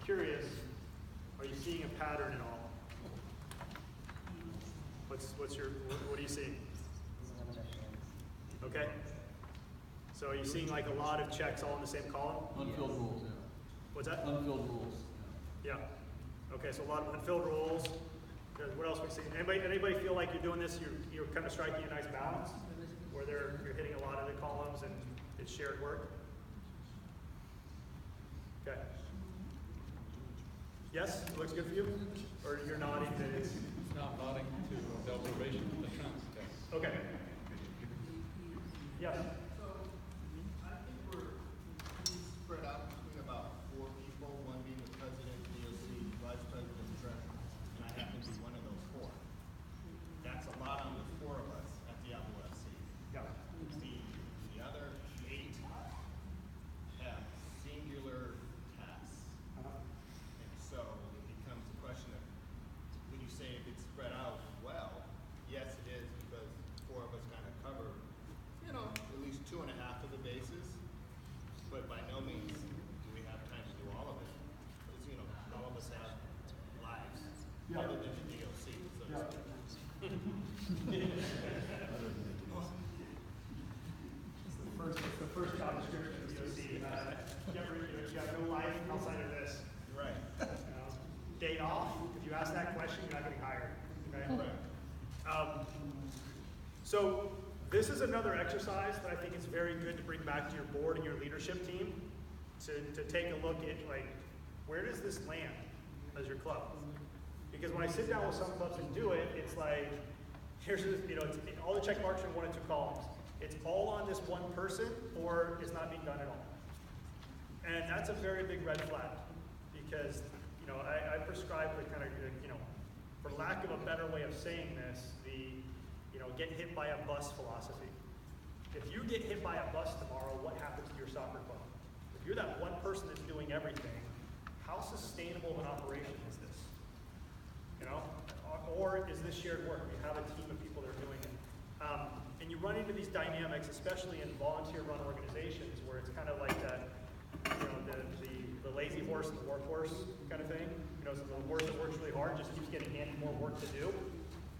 curious, are you seeing a pattern at all? What are you seeing? Okay. So are you seeing like a lot of checks all in the same column? Unfilled rules, yeah. What's that? Unfilled rules. Yeah. Okay, so a lot of unfilled rules. What else are we seeing? Anybody feel like you're doing this, you're kind of striking a nice balance where you're hitting a lot of the columns and it's shared work? Okay. Yes? Looks good for you? Or you're nodding that it's... It's not nodding to the observation of the trends. Okay. Yes? So, I think we're spread out between about 4 people, one being the president, DOC, vice president, and treasurer. And I happen to be one of those 4. That's a lot on the 4 of us at the LOFC. Yeah. The other 8 have singular tasks. And so it becomes a question of, when you say if it's spread out well, yes it is, because 4 of us kind of cover, at least 2.5 of the bases, but by no means do we have time to do all of it. Because, all of us have lives, other than the DOC, so to speak. It's the first job description of DOC. You have no life outside of this. Right. Day off, if you ask that question, you're not getting hired. Okay? Right. So this is another exercise that I think is very good to bring back to your board and your leadership team to take a look at, like, where does this land as your club? Because when I sit down with some clubs and do it, it's like, here's all the check marks are in 1 and 2 columns. It's all on this one person, or it's not being done at all. And that's a very big red flag, because I prescribe the kind of for lack of a better way of saying this, the get hit by a bus philosophy. If you get hit by a bus tomorrow, what happens to your soccer club? If you're that one person that's doing everything, how sustainable of an operation is this? Or is this shared work? We have a team of people that are doing it. And you run into these dynamics, especially in volunteer-run organizations, where it's kind of like that, the lazy horse and the workhorse kind of thing. So the horse that works really hard just keeps getting handed more work to do.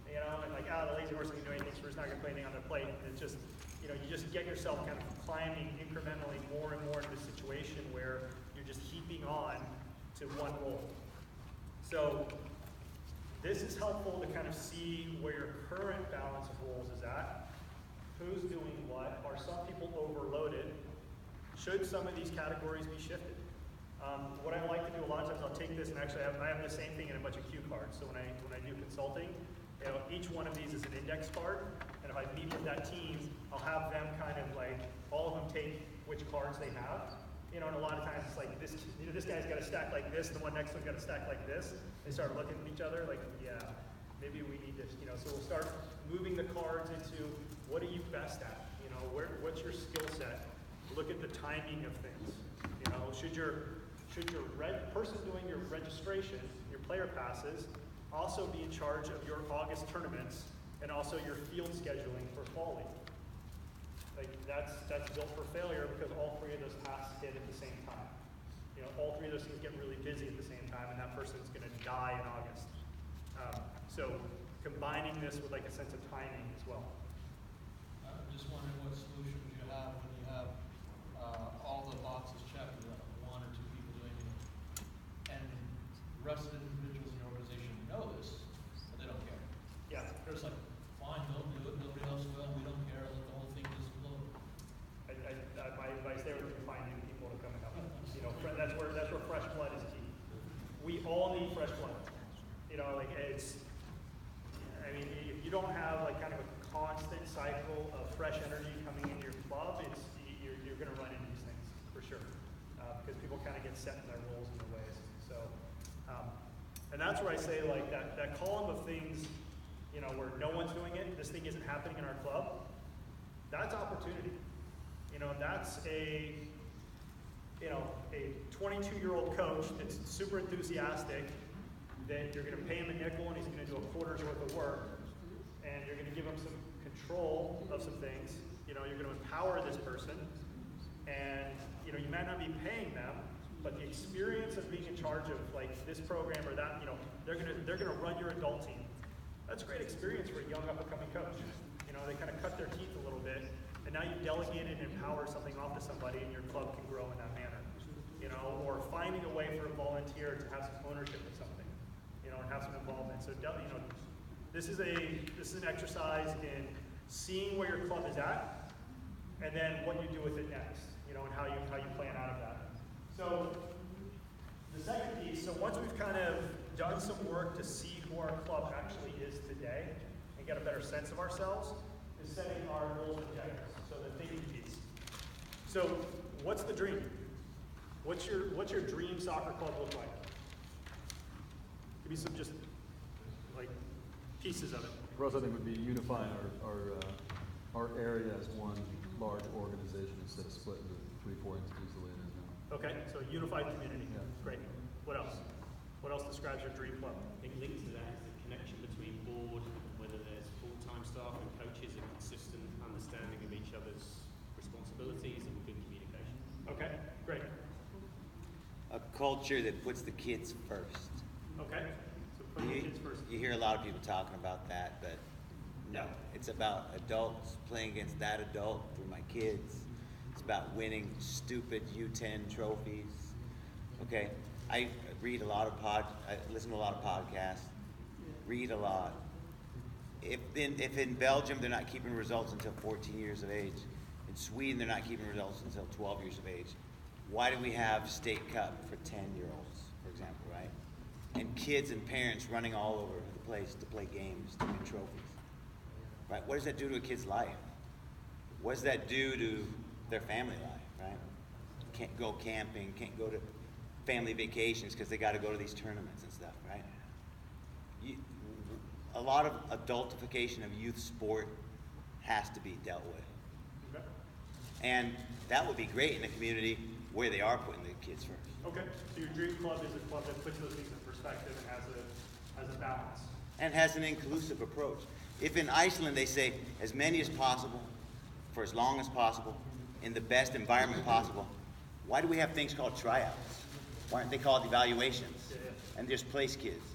And like, the lazy horse doesn't do anything, so he's not going to put anything on their plate. And it's just, you just get yourself kind of climbing incrementally more and more into a situation where you're just heaping on to one role. So this is helpful to kind of see where your current balance of roles is at. Who's doing what? Are some people overloaded? Should some of these categories be shifted? What I like to do a lot of times, I'll take this, and actually I have the same thing in a bunch of cue cards. So when I do consulting, each one of these is an index card, and if I meet with that team, I'll have them kind of like, all of them take which cards they have. And a lot of times it's like, this guy's got a stack like this, the one next one's got a stack like this. They start looking at each other like, yeah, maybe we need this, so we'll start moving the cards into, what are you best at? What's your skill set? Look at the timing of things. Should your person doing your registration, your player passes, also be in charge of your August tournaments and also your field scheduling for fall league? Like that's built for failure, because all 3 of those tasks hit at the same time. All 3 of those things get really busy at the same time, and that person's going to die in August. So combining this with like a sense of timing as well. I'm just wondering what solutions you have when you have all the boxes checked with 1 or 2 people doing it, and the rest of the individuals in your organization know this, but they don't care. Yeah. They're just like, fine, don't do it, nobody else will, we don't care, let the whole thing just flow. My advice there would be to find new people to come and help. That's where fresh blood is key. We all need fresh blood. If you don't have like kind of a constant cycle of fresh energy coming into your club, you're going to run into these things for sure, because people kind of get set in their roles and their ways. So, and that's where I say like that column of things, where no one's doing it, this thing isn't happening in our club. That's opportunity. That's a 22-year-old coach that's super enthusiastic, that you're going to pay him a nickel and he's going to do a quarter's worth of work, and you're going to give him some control of some things. You're going to empower this person, and you might not be paying them, but the experience of being in charge of like this program or that, they're gonna run your adult team. That's a great experience for a young up-and-coming coach. They kind of cut their teeth a little bit, and now you've delegated and empowered something off to somebody, and your club can grow in that manner. Or finding a way for a volunteer to have some ownership of something, and have some involvement. So, this is an exercise in seeing where your club is at, and then what you do with it next, and how you plan out of that. So, the second piece. So once we've kind of done some work to see who our club actually is today, and get a better sense of ourselves, is setting our goals and objectives. So the thinking piece. So what's the dream? What's your dream soccer club look like? Give me some just like pieces of it. For us, I think would be unifying our area as one large organization instead of split into 3-4 entities the way it is now. Okay, so unified community. Yeah. Great. What else? What else describes your dream club? I think linked to that is the connection between board, whether there's full-time staff and coaches, a consistent understanding of each other's responsibilities and good communication. Okay, great. A culture that puts the kids first. Okay, so put your kids first. You hear a lot of people talking about that, but no. It's about adults playing against that adult through my kids. It's about winning stupid U10 trophies. Okay, I read a lot of I listen to a lot of podcasts, read a lot. If in Belgium they're not keeping results until 14 years of age, in Sweden they're not keeping results until 12 years of age, why do we have state cup for 10-year-olds, for example, right? And kids and parents running all over the place to play games, to win trophies, right? What does that do to a kid's life? What does that do to their family life, right? Can't go camping, can't go to family vacations because they got to go to these tournaments and stuff, right? A lot of adultification of youth sport has to be dealt with. Okay. And that would be great in a community where they are putting the kids first. Okay, so your dream club is a club that puts those things in perspective and has a balance. And has an inclusive approach. If in Iceland they say as many as possible, for as long as possible, in the best environment possible, why do we have things called tryouts? Why aren't they called evaluations? And just place kids.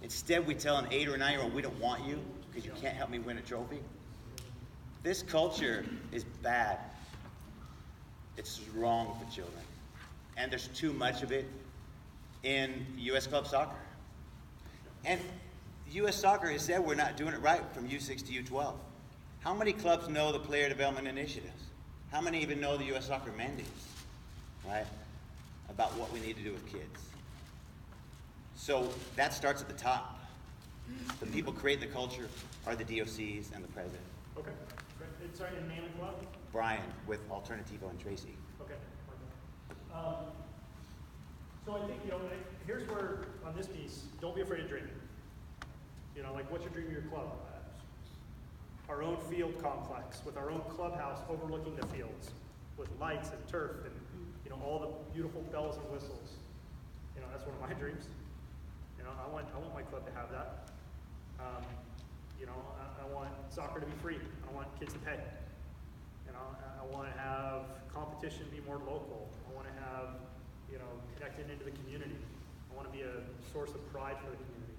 Instead we tell an 8 or 9-year-old, we don't want you because you can't help me win a trophy. This culture is bad. It's wrong for children. And there's too much of it in U.S. club soccer. And U.S. soccer has said we're not doing it right from U6 to U12. How many clubs know the player development initiatives? How many even know the U.S. soccer mandates, right? About what we need to do with kids. So that starts at the top. The people creating the culture are the DOCs and the president. Okay, great. And sorry, and name and club? Brian with Alternativo and Tracy. Okay. So I think, here's where, on this piece, don't be afraid to dream. Like what's your dream of your club? Our own field complex with our own clubhouse overlooking the fields with lights and turf and, all the beautiful bells and whistles. That's one of my dreams. I want my club to have that. I want soccer to be free. I want kids to pay. I want to have competition be more local. I want to have, connected into the community. I want to be a source of pride for the community.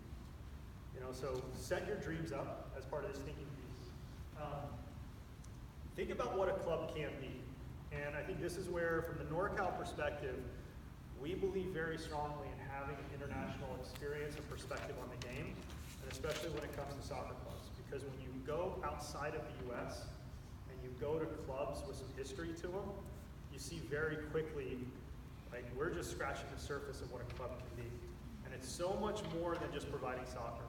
So set your dreams up as part of this thinking piece. Think about what a club can be. And I think this is where, from the NorCal perspective, we believe very strongly in having an international experience and perspective on the game, and especially when it comes to soccer clubs. Because when you go outside of the U.S. and you go to clubs with some history to them, you see very quickly, like, we're just scratching the surface of what a club can be. And it's so much more than just providing soccer.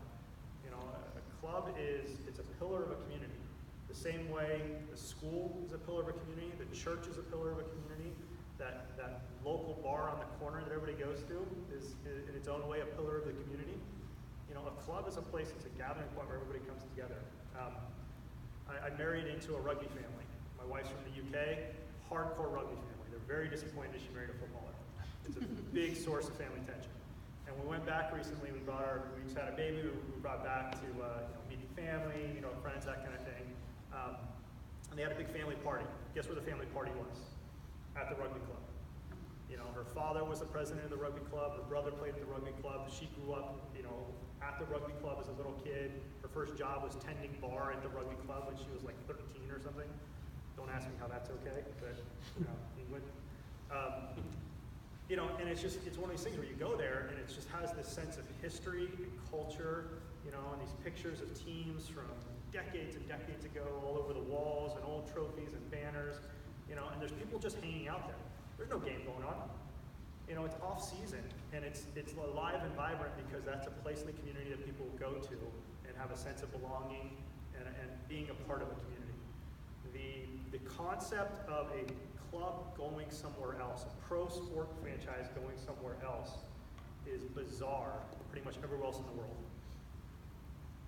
A club it's a pillar of a community. The same way the school is a pillar of a community, the church is a pillar of a community, that local bar on the corner that everybody goes to is in its own way a pillar of the community. A club is a place, it's a gathering point where everybody comes together. I married into a rugby family. My wife's from the UK, hardcore rugby family. They're very disappointed she married a footballer. It's a big source of family tension. And we went back recently, we just had a baby, we brought back to meet the family, friends, that kind of thing. And they had a big family party. Guess where the family party was? At the rugby club. You know, her father was the president of the rugby club, her brother played at the rugby club, she grew up, you know, at the rugby club as a little kid. Her first job was tending bar at the rugby club when she was like 13 or something. Don't ask me how that's okay, but, you know, England. You know, and it's one of these things where you go there and it just has this sense of history and culture, you know, and these pictures of teams from decades and decades ago all over the walls and old trophies and banners, you know, and there's people just hanging out there. There's no game going on. You know, it's off season and it's alive and vibrant because that's a place in the community that people go to and have a sense of belonging and being a part of a community. The concept of a club going somewhere else, a pro sport franchise going somewhere else, is bizarre pretty much everywhere else in the world.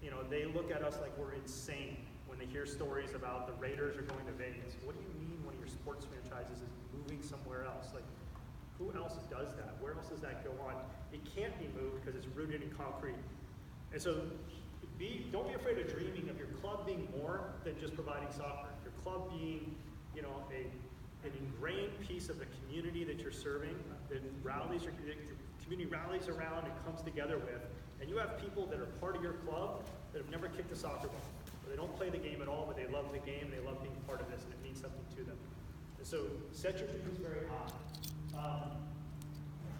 You know, they look at us like we're insane when they hear stories about the Raiders are going to Vegas. What do you mean one of your sports franchises is moving somewhere else? Like, who else does that? Where else does that go on? It can't be moved because it's rooted in concrete. And so don't be afraid of dreaming of your club being more than just providing soccer. Your club being, you know, an ingrained piece of the community that you're serving, that your community rallies around and comes together with. And you have people that are part of your club that have never kicked a soccer ball. Or they don't play the game at all, but they love the game, they love being part of this, and it means something to them. And so set your dreams very high.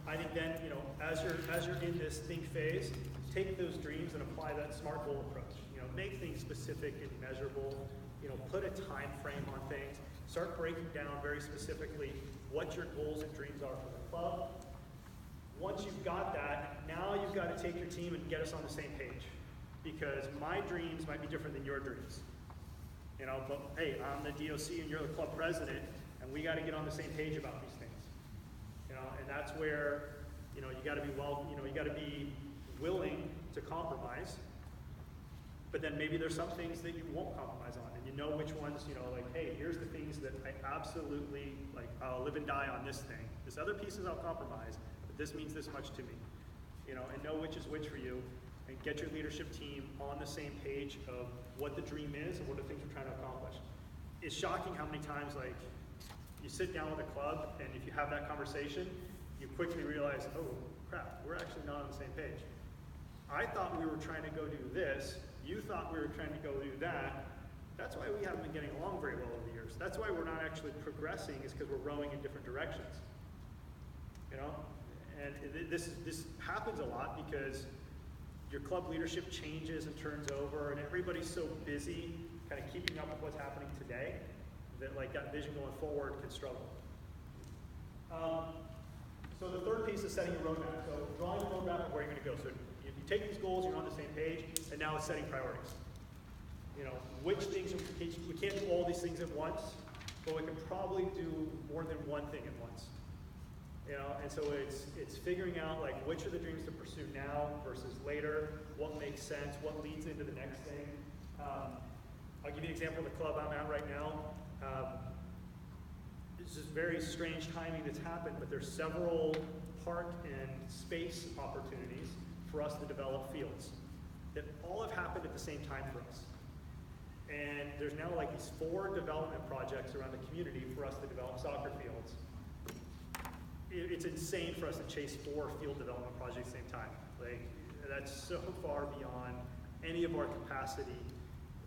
I think then, you know, as you're in this think phase, take those dreams and apply that SMART goal approach. You know, make things specific and measurable. You know, put a time frame on things. Start breaking down very specifically what your goals and dreams are for the club. Once you've got that, now you've got to take your team and get us on the same page. Because my dreams might be different than your dreams. You know, but hey, I'm the DOC and you're the club president, and we got to get on the same page about these things. You know, and that's where, you know, you got to be willing to compromise. But then maybe there's some things that you won't compromise on, and you know which ones, you know, like, hey, here's the things that I absolutely, like, I'll live and die on this thing. This other pieces I'll compromise, but this means this much to me. You know, and know which is which for you, and get your leadership team on the same page of what the dream is and what the things we're trying to accomplish. It's shocking how many times, like, you sit down with a club, and if you have that conversation, you quickly realize, oh, crap, we're actually not on the same page. I thought we were trying to go do this, you thought we were trying to go do that. That's why we haven't been getting along very well over the years. That's why we're not actually progressing, is because we're rowing in different directions. You know? And this happens a lot because your club leadership changes and turns over, and everybody's so busy kind of keeping up with what's happening today that, like, that vision going forward can struggle. So the third piece is setting a roadmap. So drawing a roadmap of where you're going to go. So if you take these goals, you're on the same page, and now it's setting priorities. You know, which things we can't do all these things at once, but we can probably do more than one thing at once. You know, and so it's figuring out, like, which are the dreams to pursue now versus later, what makes sense, what leads into the next thing. I'll give you an example of the club I'm at right now. It's just very strange timing that's happened, but there's several park and space opportunities for us to develop fields that all have happened at the same time for us. And there's now like these 4 development projects around the community for us to develop soccer fields. It's insane for us to chase 4 field development projects at the same time. Like, that's so far beyond any of our capacity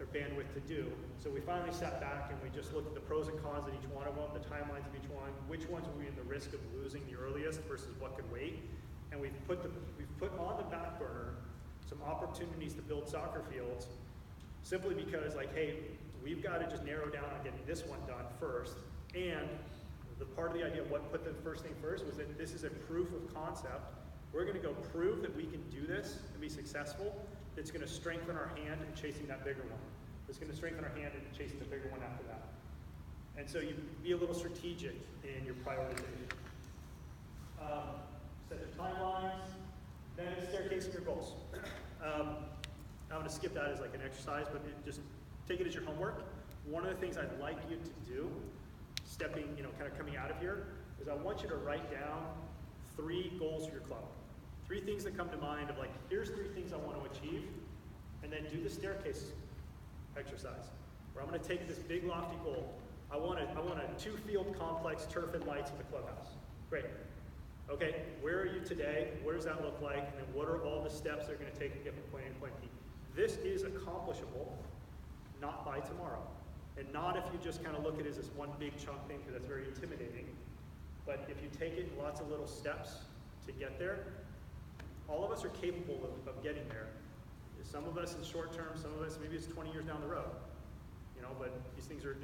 or bandwidth to do. So we finally sat back and we just looked at the pros and cons of each one of them, the timelines of each one, which ones were we in the risk of losing the earliest versus what could wait. And we've put on the back burner some opportunities to build soccer fields, simply because, like, hey, we've got to just narrow down on getting this one done first. And the part of the idea of what put the first thing first was that this is a proof of concept. We're going to go prove that we can do this and be successful. It's going to strengthen our hand in chasing that bigger one. It's going to strengthen our hand in chasing the bigger one after that. And so you be a little strategic in your prioritization. Set the timelines, then staircasing your goals. I'm going to skip that as like an exercise, but just take it as your homework. One of the things I'd like you to do, kind of coming out of here, is I want you to write down 3 goals for your club. 3 things that come to mind of, like, here's 3 things I want to achieve, and then do the staircase exercise, where I'm going to take this big lofty goal. I want a 2-field complex, turf and lights in the clubhouse, Great. Okay, where are you today? What does that look like? And then what are all the steps they're going to take to get from point A to point B? This is accomplishable, not by tomorrow. And not if you just kind of look at it as this one big chunk thing, because that's very intimidating. But if you take it in lots of little steps to get there, all of us are capable of getting there. Some of us in short term, some of us maybe it's 20 years down the road. You know, but these things are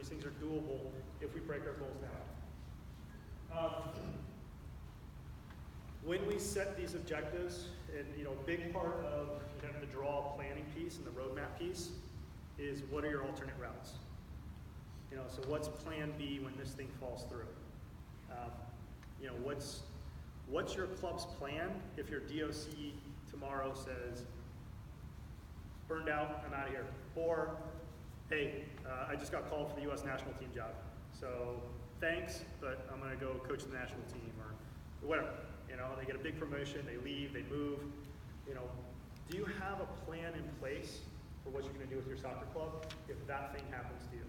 doable if we break our goals down. When we set these objectives, and a big part of the draw planning piece and the roadmap piece is what are your alternate routes? So what's plan B when this thing falls through? What's your club's plan if your DOC tomorrow says, burned out, I'm out of here. Or, hey, I just got called for the US national team job. So thanks, but I'm gonna go coach the national team or whatever. They get a big promotion, they leave, they move. Do you have a plan in place for what you're gonna do with your soccer club if that thing happens to you?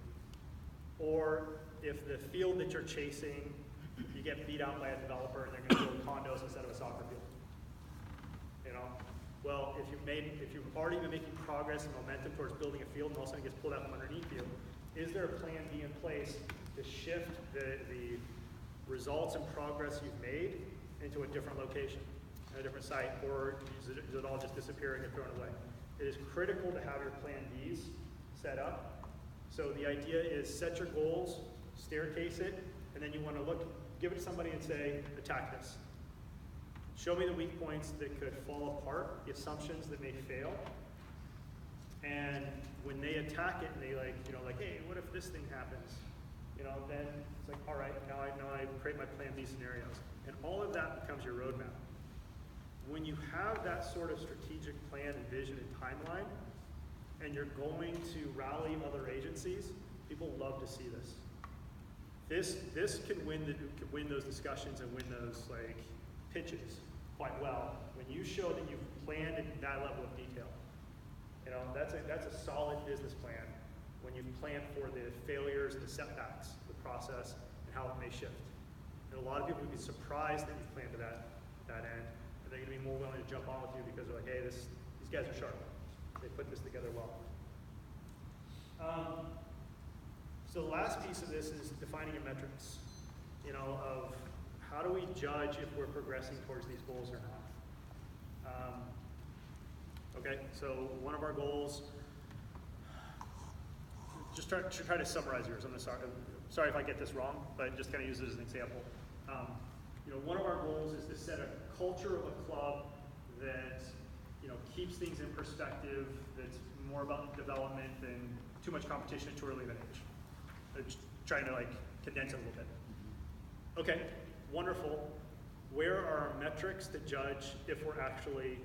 Or if the field that you're chasing, you get beat out by a developer and they're gonna build condos instead of a soccer field. Well, if you've already been making progress and momentum towards building a field and all of a sudden it gets pulled out from underneath you, is there a plan B in place to shift the results and progress you've made into a different location, a different site, or is it all just disappearing and thrown away? It is critical to have your plan Bs set up. So the idea is set your goals, staircase it, and then you want to give it to somebody and say, attack this. Show me the weak points that could fall apart, the assumptions that may fail. And when they attack it and they hey, what if this thing happens? Then it's like, all right, now I create my plan B scenarios. And all of that becomes your roadmap. When you have that sort of strategic plan and vision and timeline, and you're going to rally other agencies, people love to see this. This can win those discussions and win those pitches quite well when you show that you've planned in that level of detail. That's a solid business plan when you plan for the failures and the setbacks, the process, and how it may shift. And a lot of people would be surprised that you've planned to that end, and they're going to be more willing to jump on with you because they're like, hey, these guys are sharp. They put this together well. So the last piece of this is defining your metrics, of how do we judge if we're progressing towards these goals or not. Okay, so one of our goals, just try to summarize yours. I'm sorry if I get this wrong, but just kind of use it as an example. One of our goals is to set a culture of a club that keeps things in perspective, that's more about development than too much competition at too early of an age. Just trying to condense it a little bit. Okay, wonderful. Where are our metrics to judge if we're actually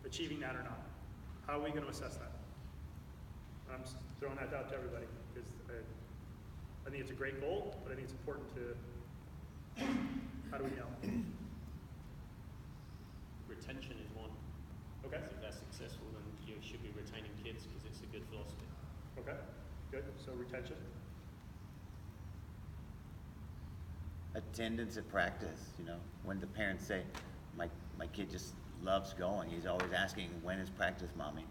achieving that or not? How are we going to assess that? I'm just throwing that out to everybody because I think it's a great goal, but I think it's important to, how do we know? Retention is one. Okay. If that's successful, then you should be retaining kids because it's a good philosophy. Okay, good. So retention. Attendance at practice, when the parents say, my kid just loves going. He's always asking, when is practice, mommy?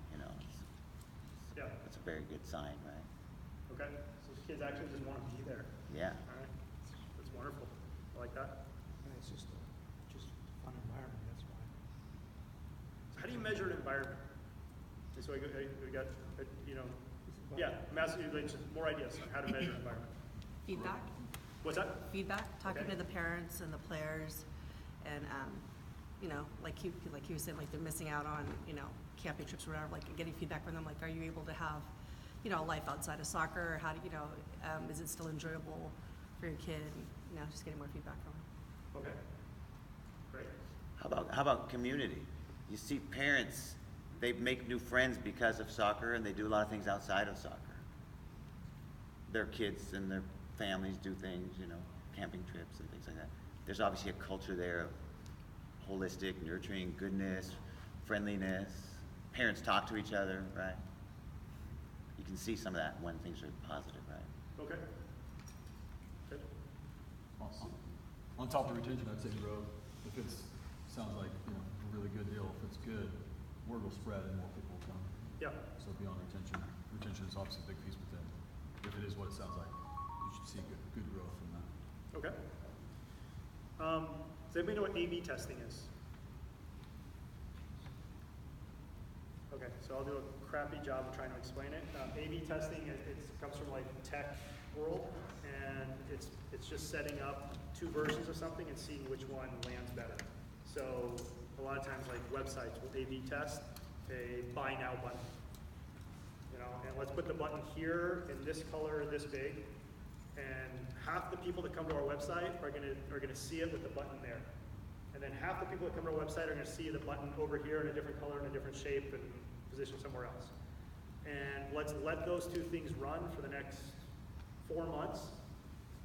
Yeah. That's a very good sign, right? Okay. So the kids actually just want to be there. Yeah. All right. That's wonderful. I like that. And it's just a fun environment, that's why. So how do you measure an environment? Okay, so we got, yeah, I'm asking you more ideas on how to measure an environment. Feedback. What's that? Feedback. Talking Okay. to the parents and the players, and like he was saying, they're missing out on camping trips or whatever. Getting feedback from them, are you able to have a life outside of soccer? Or how do is it still enjoyable for your kid? Just getting more feedback from them. Okay. Great. How about community? You see parents, they make new friends because of soccer, and they do a lot of things outside of soccer. Their kids and their families do things, camping trips and things like that. There's obviously a culture there of holistic, nurturing, goodness, friendliness. Parents talk to each other, right? You can see some of that when things are positive, right? Okay. Good. On On top of retention, I'd say growth. If it's, sounds like, you know, a really good deal, if it's good, word will spread and more people will come. Yeah. So beyond retention, retention is obviously a big piece within. If it is what it sounds like, you should see good growth from that. Okay. Does anybody know what A/B testing is? Okay, so I'll do a crappy job of trying to explain it. A/B testing, it comes from like tech world, and it's just setting up two versions of something and seeing which one lands better. So a lot of times, like websites will A/B test a buy now button. You know, and let's put the button here in this color, this big, and half the people that come to our website are gonna see it with the button there. And then half the people that come to our website are gonna see the button over here in a different color, in a different shape, and positioned somewhere else. And let's let those two things run for the next 4 months,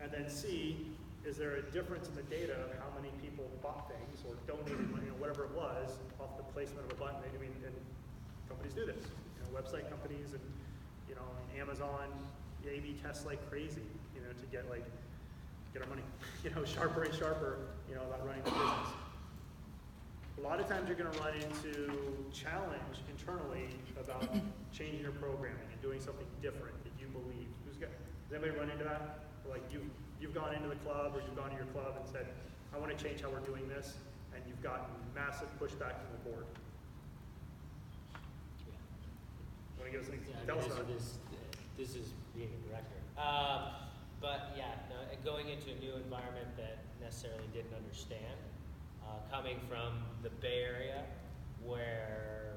and then see, is there a difference in the data of how many people bought things or donated, you know, whatever it was, off the placement of a button. I mean, and companies do this. You know, website companies and, you know, Amazon, A/B tests like crazy, you know, to get our money, you know, sharper and sharper, you know, about running the business. A lot of times you're going to run into challenge internally about changing your programming and doing something different that you believe. Does anybody run into that? Like you've gone into the club or you've gone to your club and said, I want to change how we're doing this, and you've gotten massive pushback from the board. Want to give us an tell us about it. This is being a director. But yeah, no, going into a new environment that necessarily didn't understand, coming from the Bay Area where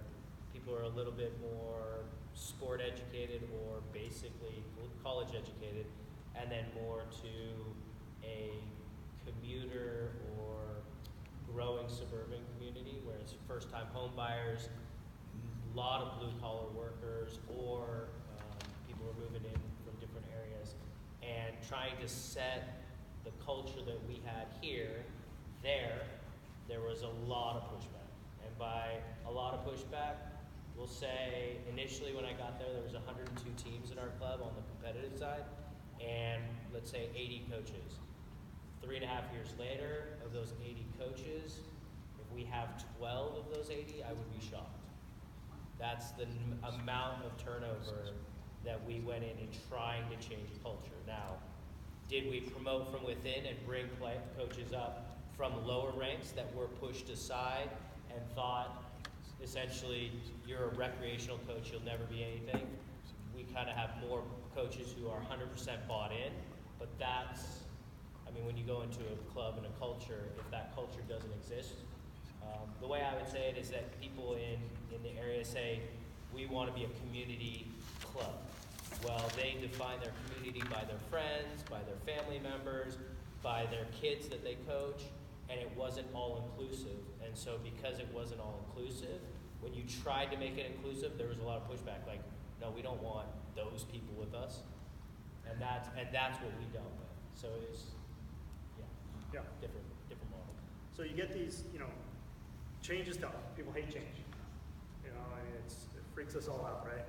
people are a little bit more sport educated or basically college educated, and then more to a commuter or growing suburban community where it's first-time home buyers, a lot of blue-collar workers, or people who are moving in from different areas, and trying to set the culture that we had here, there was a lot of pushback. And by a lot of pushback, we'll say initially when I got there was 102 teams in our club on the competitive side, and let's say 80 coaches. 3.5 years later, of those 80 coaches, if we have 12 of those 80, I would be shocked. That's the amount of turnover that we went in trying to change culture. Now, did we promote from within and bring coaches up from lower ranks that were pushed aside and thought, essentially, you're a recreational coach, you'll never be anything? We kind of have more coaches who are 100% bought in, but that's, I mean, when you go into a club and a culture, if that culture doesn't exist, the way I would say it is that people in the area say, we want to be a community club. Well, they define their community by their friends, by their family members, by their kids that they coach, and it wasn't all inclusive. And so because it wasn't all inclusive, when you tried to make it inclusive, there was a lot of pushback, like, no, we don't want those people with us. And that's what we dealt with. So it's, yeah. different model. So you get these, you know, change is tough. People hate change. You know, I mean, it freaks us all out, right?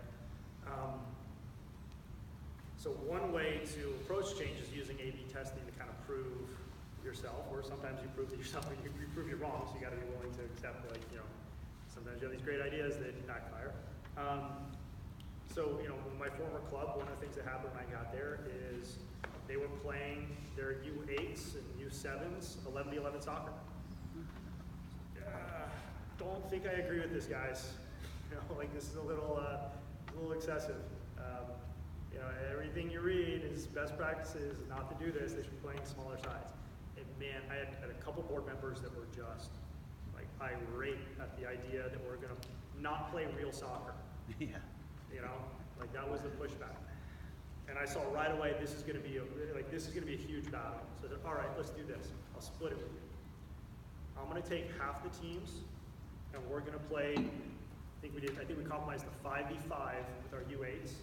So one way to approach change is using A/B testing to kind of prove yourself, or sometimes you prove that yourself, you prove you're wrong, so you got to be willing to accept, like, you know, sometimes you have these great ideas that backfire. So, you know, my former club, one of the things that happened when I got there is they were playing their U8s and U7s 11-11 soccer. Don't think I agree with this, guys. You know, like, this is a little excessive. You know, everything you read is best practices not to do this. They should be playing smaller sides. And man, I had a couple board members that were just like irate at the idea that we're going to not play real soccer. Yeah. You know, like that was the pushback. And I saw right away this is going to be a huge battle. So I said, all right, let's do this. I'll split it with you. I'm going to take half the teams, and we're going to play. I think we compromised the 5v5 with our U8s.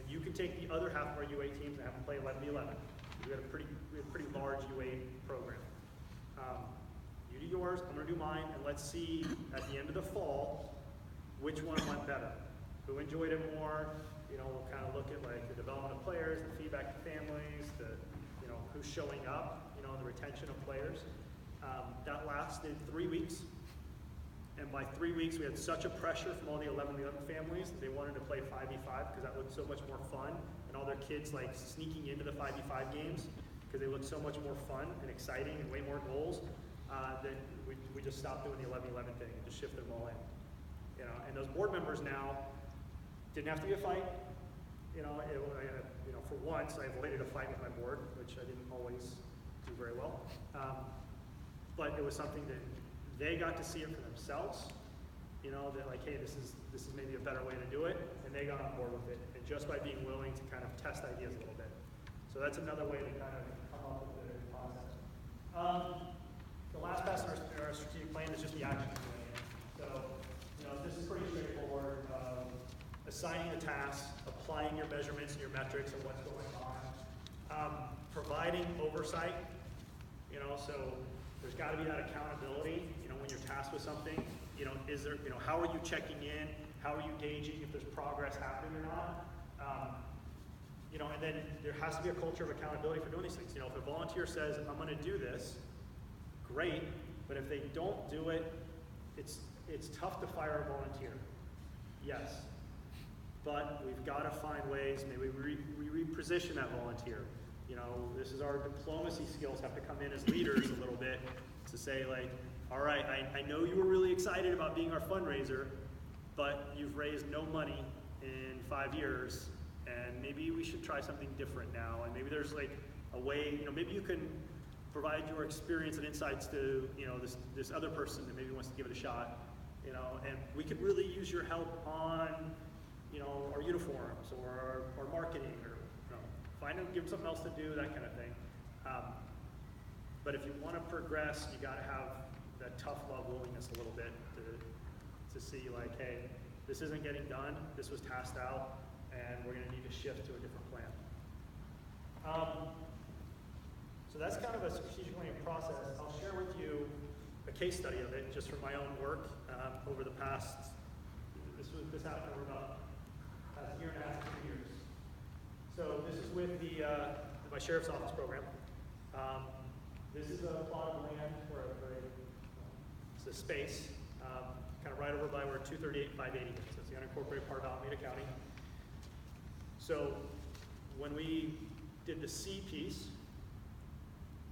You can take the other half of our U8 teams and have them play 11-11. We have a pretty large U8 program. You do yours, I'm going to do mine, and let's see at the end of the fall which one went better. Who enjoyed it more? You know, we'll kind of look at like the development of players, the feedback to families, you know, who's showing up. You know, know, the retention of players. That lasted 3 weeks. And by 3 weeks, we had such a pressure from all the 11-11 families that they wanted to play 5v5 because that looked so much more fun. And all their kids like sneaking into the 5v5 games because they looked so much more fun and exciting and way more goals that we just stopped doing the 11-11 thing and just shifted them all in. You know, and those board members now didn't have to be a fight. You know, for once, I avoided a fight with my board, which I didn't always do very well. But it was something that they got to see it for themselves. You know, that like, hey, this is maybe a better way to do it, and they got on board with it. And just by being willing to kind of test ideas a little bit. So that's another way to kind of come up with the concept. The last pass in our strategic plan is just the action plan. So, you know, this is pretty straightforward. Assigning the tasks, applying your measurements and your metrics and what's going on, providing oversight. You know, so there's got to be that accountability. You know, when you're tasked with something, you know, is there, you know, how are you checking in? How are you gauging if there's progress happening or not? You know, and then there has to be a culture of accountability for doing these things. You know, if a volunteer says, I'm going to do this, great, but if they don't do it, it's tough to fire a volunteer. Yes, but we've got to find ways, maybe we reposition that volunteer. You know, this is our diplomacy skills have to come in as leaders a little bit to say like, all right, I know you were really excited about being our fundraiser, but you've raised no money in 5 years, and maybe we should try something different now. And maybe there's like a way, you know, maybe you can provide your experience and insights to, you know, this other person that maybe wants to give it a shot, you know, and we could really use your help on, you know, our uniforms or our marketing, or, you know, give them something else to do, that kind of thing. But if you want to progress, you got to have that tough love willingness a little bit to see like, hey, this isn't getting done, this was tasked out, and we're going to need to shift to a different plan. So that's kind of a strategic planning process. I'll share with you a case study of it just from my own work over the past, this happened over about a year and a half, 2 years. So this is with my sheriff's office program. This is a plot of land where it's a space, kind of right over by where 238 and 580 is. So it's the unincorporated part of Alameda County. So when we did the C piece,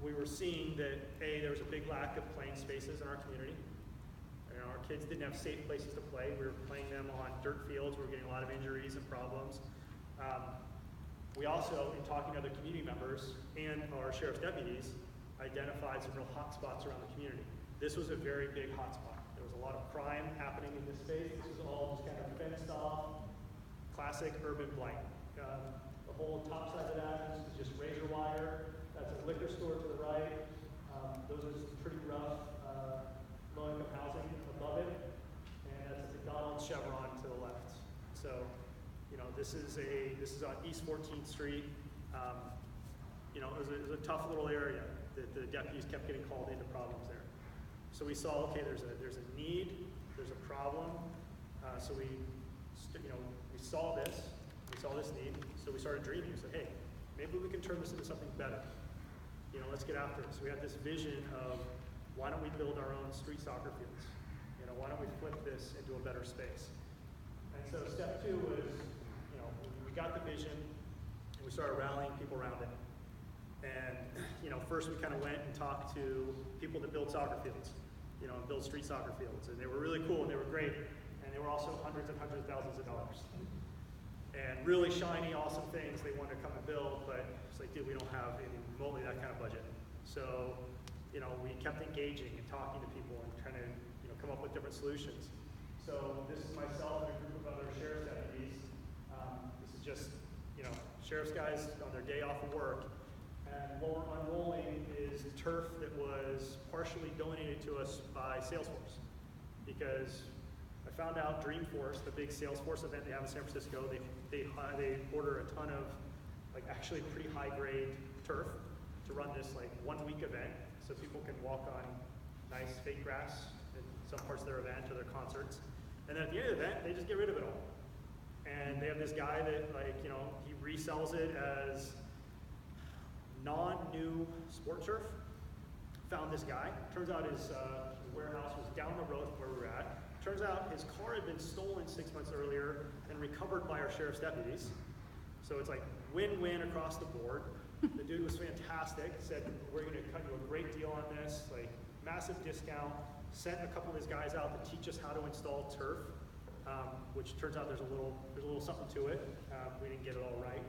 we were seeing that, A, there was a big lack of playing spaces in our community. You know, our kids didn't have safe places to play. We were playing them on dirt fields. We were getting a lot of injuries and problems. We also, in talking to other community members and our sheriff's deputies, identified some real hot spots around the community. This was a very big hot spot. There was a lot of crime happening in this space. This was all just kind of fenced off, classic urban blight. The whole top side of that is just razor wire. That's a liquor store to the right. Those are some pretty rough low-income housing above it. And that's a McDonald's Chevron to the left. So, you know, this is on East 14th Street. You know, it was a tough little area that the deputies kept getting called into problems there. So we saw, okay, there's a need, there's a problem. So we saw this. We saw this need, so we started dreaming. We said, hey, maybe we can turn this into something better. You know, let's get after it. So we had this vision of, why don't we build our own street soccer fields? You know, why don't we flip this into a better space? And so step 2 was, you know, we got the vision, and we started rallying people around it. And, you know, first we kind of went and talked to people that build soccer fields, you know, and build street soccer fields. And they were really cool, and they were great. And they were also hundreds and hundreds of thousands of dollars. And really shiny, awesome things they wanted to come and build, but it's like, dude, we don't have any remotely that kind of budget. So, you know, we kept engaging and talking to people and trying to, you know, come up with different solutions. So this is myself and a group of other sheriff's deputies. This is just, you know, sheriff's guys on their day off of work. And what we're unrolling is turf that was partially donated to us by Salesforce. Because I found out Dreamforce, the big Salesforce event they have in San Francisco, they order a ton of, like, actually pretty high grade turf to run this like 1 week event, so people can walk on nice fake grass in some parts of their event or their concerts. And then at the end of the event, they just get rid of it all. And they have this guy that, like, you know, he resells it as non-new sport turf. found this guy. Turns out his warehouse was down the road from where we were at. Turns out his car had been stolen 6 months earlier and recovered by our sheriff's deputies. So it's like win-win across the board. The dude was fantastic, said, we're gonna cut you a great deal on this, like massive discount, sent a couple of his guys out to teach us how to install turf, which turns out there's a little something to it. We didn't get it all right.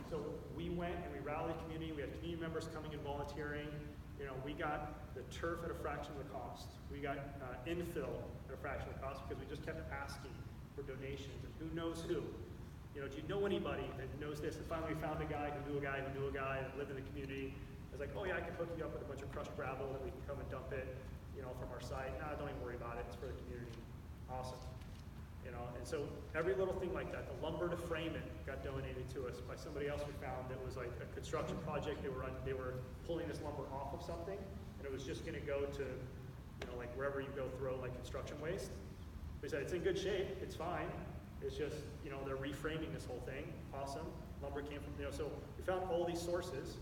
So we went and we rallied community. We had community members coming and volunteering. You know, we got the turf at a fraction of the cost. We got infill at a fraction of the cost because we just kept asking for donations. And who knows who? You know, do you know anybody that knows this? And finally we found a guy who knew a guy who knew a guy that lived in the community. I was like, oh yeah, I can hook you up with a bunch of crushed gravel that we can come and dump it, you know, from our site. Nah, don't even worry about it. It's for the community. Awesome. You know, and so every little thing like that, the lumber to frame it got donated to us by somebody else we found that was like a construction project. They were pulling this lumber off of something, and it was just going to go to, you know, like wherever you go throw like construction waste. We said it's in good shape, it's fine. It's just, you know, they're reframing this whole thing. Awesome. Lumber came from, you know, so we found all these sources,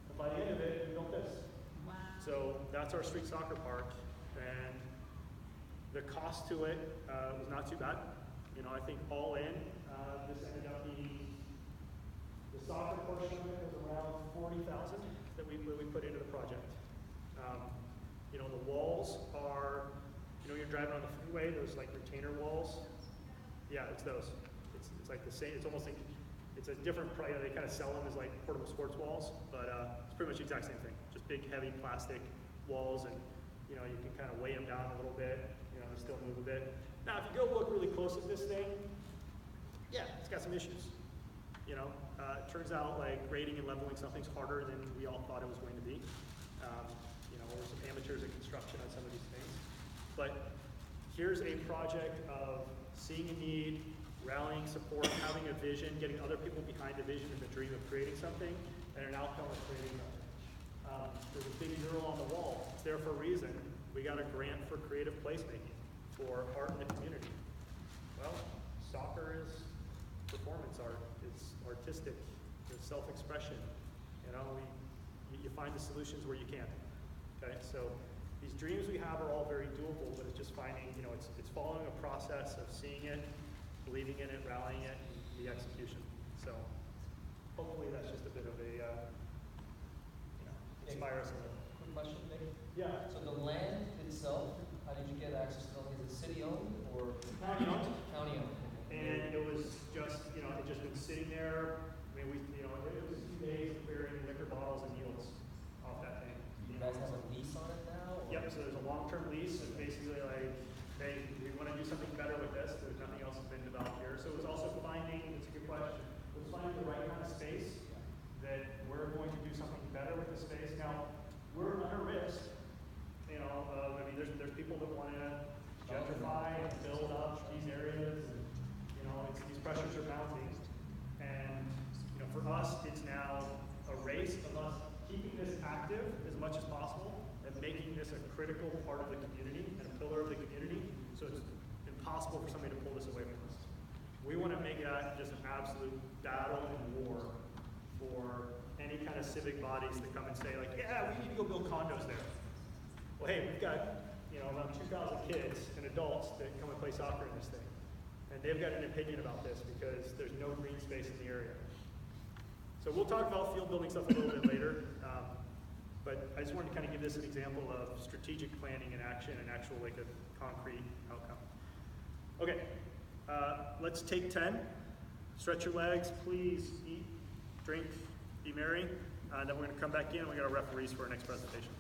and by the end of it, we built this. Wow. So that's our street soccer park, and the cost to it was not too bad. You know, I think all in, this ended up being, the soccer portion of it was around $40,000 that we put into the project. You know, the walls are, you know, you're driving on the freeway, those like retainer walls. Yeah, it's those. It's like the same, it's almost like, it's a different price. They kind of sell them as like portable sports walls, but it's pretty much the exact same thing. Just big, heavy plastic walls, and you know, you can kind of weigh them down a little bit. You know, they still move a bit. Now, if you go look really close at this thing, yeah, it's got some issues. You know, it turns out like grading and leveling something's harder than we all thought it was going to be. You know, we're some amateurs at construction on some of these things. But here's a project of seeing a need, rallying support, having a vision, getting other people behind the vision and the dream of creating something, and an outcome of creating something. There's a big mural on the wall. It's there for a reason. We got a grant for creative placemaking for art in the community. Well, soccer is performance art. It's artistic. It's self-expression. You know, you find the solutions where you can. Okay, so these dreams we have are all very doable, but it's just finding, you know, it's following a process of seeing it, believing in it, rallying it, and the execution. So hopefully that's just a bit of a, you know, inspire us a little. Quick question, Nick. Yeah. So the land itself, how did you get access to it? Is it city-owned or? County-owned. County-owned. And it was just, you know, it just been sitting there. I mean, it was 2 days clearing liquor bottles and needles off that thing. Do you guys have a lease on it now? Or? Yep, so there's a long-term lease. It's basically like, hey, we want to do something better with this. There's nothing else that's been developed here. So it was also finding, it's a good question, it was finding the right kind of space that we're going to do something better with the space. Now, we're under risk. You know, I mean, there's people that want to gentrify and build up these areas. And, you know, these pressures are mounting. And, you know, for us, it's now a race of us keeping this active as much as possible and making this a critical part of the community and a pillar of the community, so it's impossible for somebody to pull this away from us. We want to make that just an absolute battle and war for any kind of civic bodies that come and say like, yeah, we need to go build condos there. Well, hey, we've got, you know, around 2,000 kids and adults that come and play soccer in this thing. And they've got an opinion about this because there's no green space in the area. So we'll talk about field building stuff a little bit later. But I just wanted to kind of give this an example of strategic planning and action and actual like a concrete outcome. Okay, let's take 10. Stretch your legs, please eat, drink, be merry. Then we're going to come back in and we got our referees for our next presentation.